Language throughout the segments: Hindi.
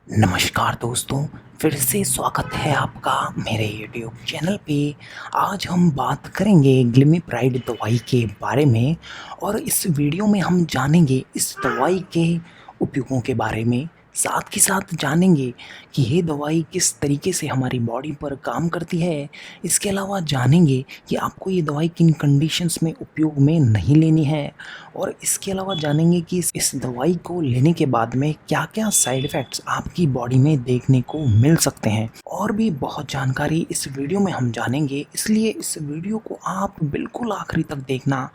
नमस्कार दोस्तों, फिर से स्वागत है आपका मेरे यूट्यूब चैनल पे। आज हम बात करेंगे ग्लिमिप्राइड दवाई के बारे में और इस वीडियो में हम जानेंगे इस दवाई के उपयोगों के बारे में। साथ ही साथ जानेंगे कि ये दवाई किस तरीके से हमारी बॉडी पर काम करती है। इसके अलावा जानेंगे कि आपको ये दवाई किन कंडीशंस में उपयोग में नहीं लेनी है और इसके अलावा जानेंगे कि इस दवाई को लेने के बाद में क्या-क्या साइड इफ़ेक्ट्स आपकी बॉडी में देखने को मिल सकते हैं। और भी बहुत जानकारी इस वीडियो में हम जानेंगे, इसलिए इस वीडियो को आप बिल्कुल आखिरी तक देखना।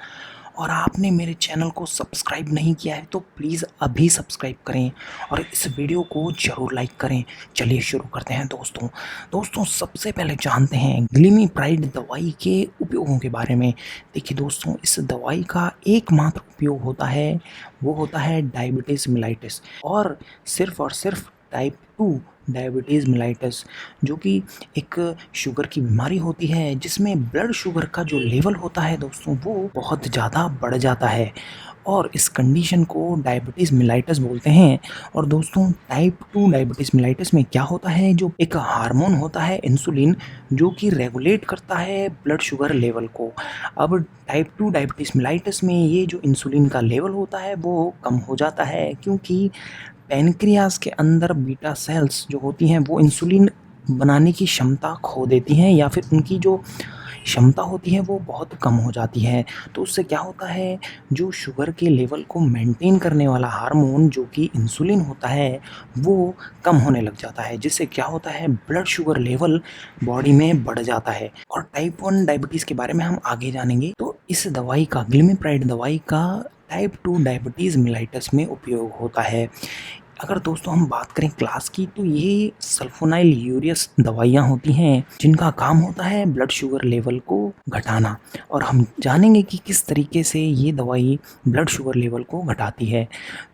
और आपने मेरे चैनल को सब्सक्राइब नहीं किया है तो प्लीज़ अभी सब्सक्राइब करें और इस वीडियो को ज़रूर लाइक करें। चलिए शुरू करते हैं दोस्तों सबसे पहले जानते हैं ग्लिमिप्राइड दवाई के उपयोगों के बारे में। देखिए दोस्तों, इस दवाई का एकमात्र उपयोग होता है वो होता है डायबिटीज़ मेलाइटिस और सिर्फ टाइप 2 डायबिटीज़ मेलाइटिस, जो कि एक शुगर की बीमारी होती है जिसमें ब्लड शुगर का जो लेवल होता है दोस्तों वो बहुत ज़्यादा बढ़ जाता है और इस कंडीशन को डायबिटीज़ मेलाइटिस बोलते हैं। और दोस्तों टाइप 2 डायबिटीज़ मेलाइटिस में क्या होता है, जो एक हार्मोन होता है इंसुलिन, जो कि रेगुलेट करता है ब्लड शुगर लेवल को। अब टाइप 2 डायबिटीज़ मेलाइटिस में ये जो इंसुलिन का लेवल होता है वो कम हो जाता है, क्योंकि पैनक्रियाज़ के अंदर बीटा सेल्स जो होती हैं वो इंसुलिन बनाने की क्षमता खो देती हैं या फिर उनकी जो क्षमता होती है वो बहुत कम हो जाती है। तो उससे क्या होता है, जो शुगर के लेवल को मेंटेन करने वाला हार्मोन जो कि इंसुलिन होता है वो कम होने लग जाता है, जिससे क्या होता है ब्लड शुगर लेवल बॉडी में बढ़ जाता है। और टाइप 1 डायबिटीज़ के बारे में हम आगे जानेंगे। तो इस दवाई का ग्लिमिप्राइड दवाई का टाइप 2 डायबिटीज़ मेलाइटिस में उपयोग होता है। अगर दोस्तों हम बात करें क्लास की, तो ये सल्फोनाइल यूरियस दवाइयाँ होती हैं जिनका काम होता है ब्लड शुगर लेवल को घटाना। और हम जानेंगे कि किस तरीके से ये दवाई ब्लड शुगर लेवल को घटाती है।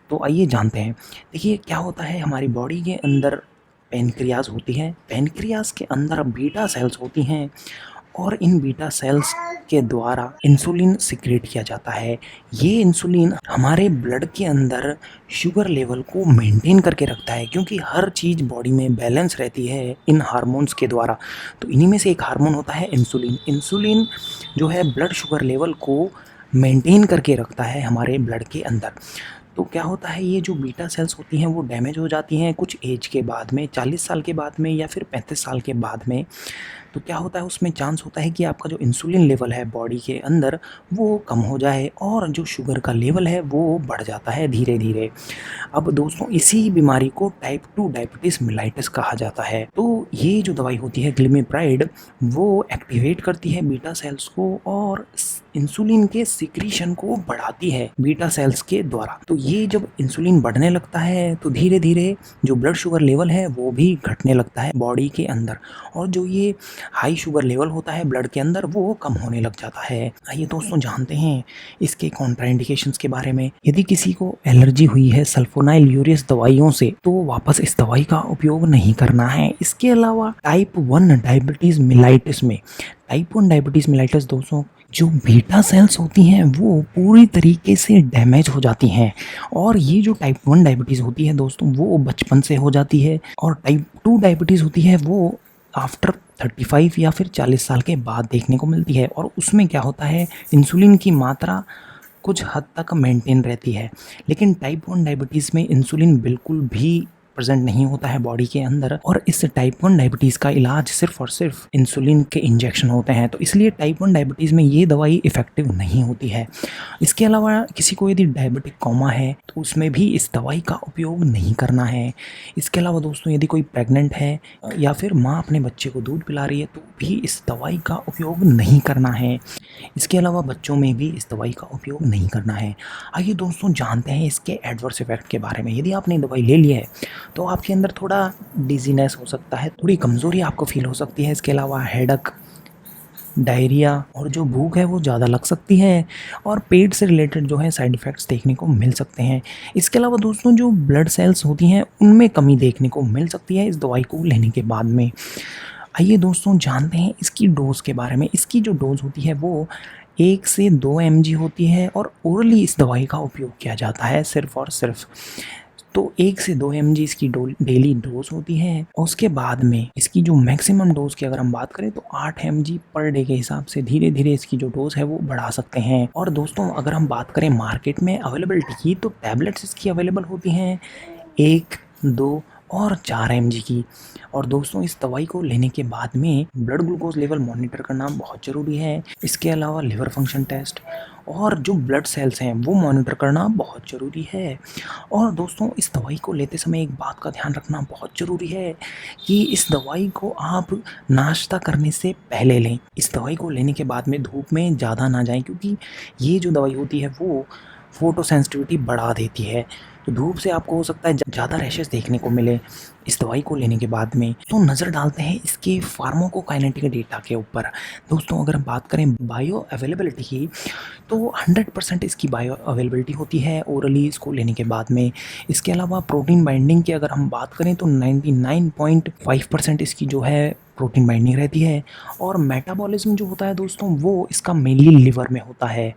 तो आइए जानते हैं। देखिए क्या होता है, हमारी बॉडी के अंदर पैनक्रियाज़ होती है, पैनक्रियाज़ के अंदर बीटा सेल्स होती हैं और इन बीटा सेल्स के द्वारा इंसुलिन सिक्रेट किया जाता है। ये इंसुलिन हमारे ब्लड के अंदर शुगर लेवल को मेंटेन करके रखता है, क्योंकि हर चीज़ बॉडी में बैलेंस रहती है इन हार्मोन्स के द्वारा। तो इन्हीं में से एक हार्मोन होता है इंसुलिन। इंसुलिन जो है ब्लड शुगर लेवल को मेंटेन करके रखता है हमारे ब्लड के अंदर। तो क्या होता है, ये जो बीटा सेल्स होती हैं वो डैमेज हो जाती हैं कुछ एज के बाद में, 40 साल के बाद में या फिर 35 साल के बाद में। तो क्या होता है, उसमें चांस होता है कि आपका जो इंसुलिन लेवल है बॉडी के अंदर वो कम हो जाए और जो शुगर का लेवल है वो बढ़ जाता है धीरे धीरे। अब दोस्तों इसी बीमारी को टाइप 2 डायबिटीज़ मेलाइटिस कहा जाता है। तो ये जो दवाई होती है ग्लिमिप्राइड, वो एक्टिवेट करती है बीटा सेल्स को और इंसुलिन के सिक्रीशन को बढ़ाती है बीटा सेल्स के द्वारा। तो ये जब इंसुलिन बढ़ने लगता है तो धीरे धीरे जो ब्लड शुगर लेवल है वो भी घटने लगता है बॉडी के अंदर, और जो ये हाई शुगर लेवल होता है ब्लड के अंदर वो कम होने लग जाता है। आइए दोस्तों जानते हैं इसके कॉन्ट्राइंडिकेशंस के बारे में। यदि किसी को एलर्जी हुई है सल्फोनाइल यूरियस दवाइयों से तो वापस इस दवाई का उपयोग नहीं करना है। इसके अलावा टाइप 1 डायबिटीज़ मेलाइटिस में, टाइप 1 डायबिटीज़ मेलाइटिस दोस्तों, जो बीटा सेल्स होती हैं वो पूरी तरीके से डैमेज हो जाती हैं। और ये जो टाइप 1 डायबिटीज़ होती है दोस्तों वो बचपन से हो जाती है, और टाइप 2 डायबिटीज़ होती है वो आफ्टर 35 या फिर 40 साल के बाद देखने को मिलती है। और उसमें क्या होता है, इंसुलिन की मात्रा कुछ हद तक मेंटेन रहती है, लेकिन टाइप 1 डायबिटीज़ में इंसुलिन बिल्कुल भी प्रेजेंट नहीं होता है बॉडी के अंदर, और इस टाइप 1 डायबिटीज़ का इलाज सिर्फ और सिर्फ इंसुलिन के इंजेक्शन होते हैं। तो इसलिए टाइप 1 डायबिटीज़ में ये दवाई इफ़ेक्टिव नहीं होती है। इसके अलावा किसी को यदि डायबिटिक कोमा है तो उसमें भी इस दवाई का उपयोग नहीं करना है। इसके अलावा दोस्तों यदि कोई प्रेग्नेंट है या फिर माँ अपने बच्चे को दूध पिला रही है तो भी इस दवाई का उपयोग नहीं करना है। इसके अलावा बच्चों में भी इस दवाई का उपयोग नहीं करना है। आइए दोस्तों जानते हैं इसके एडवर्स इफेक्ट के बारे में। यदि आपने दवाई ले ली है तो आपके अंदर थोड़ा डिजीनेस हो सकता है, थोड़ी कमज़ोरी आपको फील हो सकती है। इसके अलावा हेडक, डायरिया और जो भूख है वो ज़्यादा लग सकती है, और पेट से रिलेटेड जो है साइड इफ़ेक्ट्स देखने को मिल सकते हैं। इसके अलावा दोस्तों जो ब्लड सेल्स होती हैं उनमें कमी देखने को मिल सकती है इस दवाई को लेने के बाद में। आइए दोस्तों जानते हैं इसकी डोज़ के बारे में। इसकी जो डोज़ होती है वो 1 से 2 mg होती है और ओरली इस दवाई का उपयोग किया जाता है सिर्फ़ और सिर्फ। तो 1 से 2 mg इसकी डेली डोज होती है। और उसके बाद में इसकी जो मैक्सिमम डोज की अगर हम बात करें तो 8 mg पर डे के हिसाब से धीरे धीरे इसकी जो डोज है वो बढ़ा सकते हैं। और दोस्तों अगर हम बात करें मार्केट में अवेलेबिलिटी की, तो टैबलेट्स इसकी अवेलेबल होती हैं 1, 2 और 4 mg की। और दोस्तों इस दवाई को लेने के बाद में ब्लड ग्लूकोज लेवल मॉनिटर करना बहुत ज़रूरी है। इसके अलावा लिवर फंक्शन टेस्ट और जो ब्लड सेल्स हैं वो मॉनिटर करना बहुत ज़रूरी है। और दोस्तों इस दवाई को लेते समय एक बात का ध्यान रखना बहुत ज़रूरी है कि इस दवाई को आप नाश्ता करने से पहले लें। इस दवाई को लेने के बाद में धूप में ज़्यादा ना जाएं, क्योंकि ये जो दवाई होती है वो फोटो सेंसिटिविटी बढ़ा देती है। तो धूप से आपको हो सकता है ज़्यादा रैशेस देखने को मिले इस दवाई को लेने के बाद में। तो नज़र डालते हैं इसके फार्माकोकाइनेटिक डेटा के ऊपर। दोस्तों अगर हम बात करें बायो अवेलेबिलिटी की, तो 100% इसकी बायो अवेलेबिलिटी होती है ओरली इसको लेने के बाद में। इसके अलावा प्रोटीन बाइंडिंग की अगर हम बात करें तो 99.5% इसकी जो है प्रोटीन बाइंडिंग रहती है। और मेटाबॉलिज्म जो होता है दोस्तों वो इसका मेनली लिवर में होता है।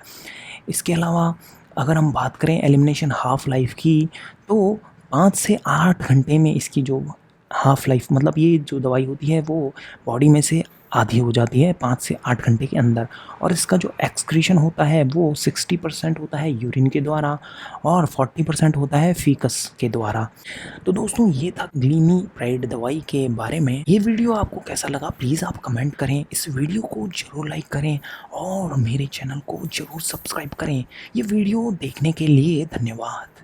इसके अलावा अगर हम बात करें एलिमिनेशन हाफ लाइफ की, तो 5 से 8 घंटे में इसकी जो हाफ लाइफ, मतलब ये जो दवाई होती है वो बॉडी में से आधी हो जाती है 5 से 8 घंटे के अंदर। और इसका जो एक्सक्रीशन होता है वो 60% होता है यूरिन के द्वारा और 40% होता है फीकस के द्वारा। तो दोस्तों ये था ग्लिमीप्राइड दवाई के बारे में। ये वीडियो आपको कैसा लगा प्लीज़ आप कमेंट करें। इस वीडियो को जरूर लाइक करें और मेरे चैनल को जरूर सब्सक्राइब करें। ये वीडियो देखने के लिए धन्यवाद।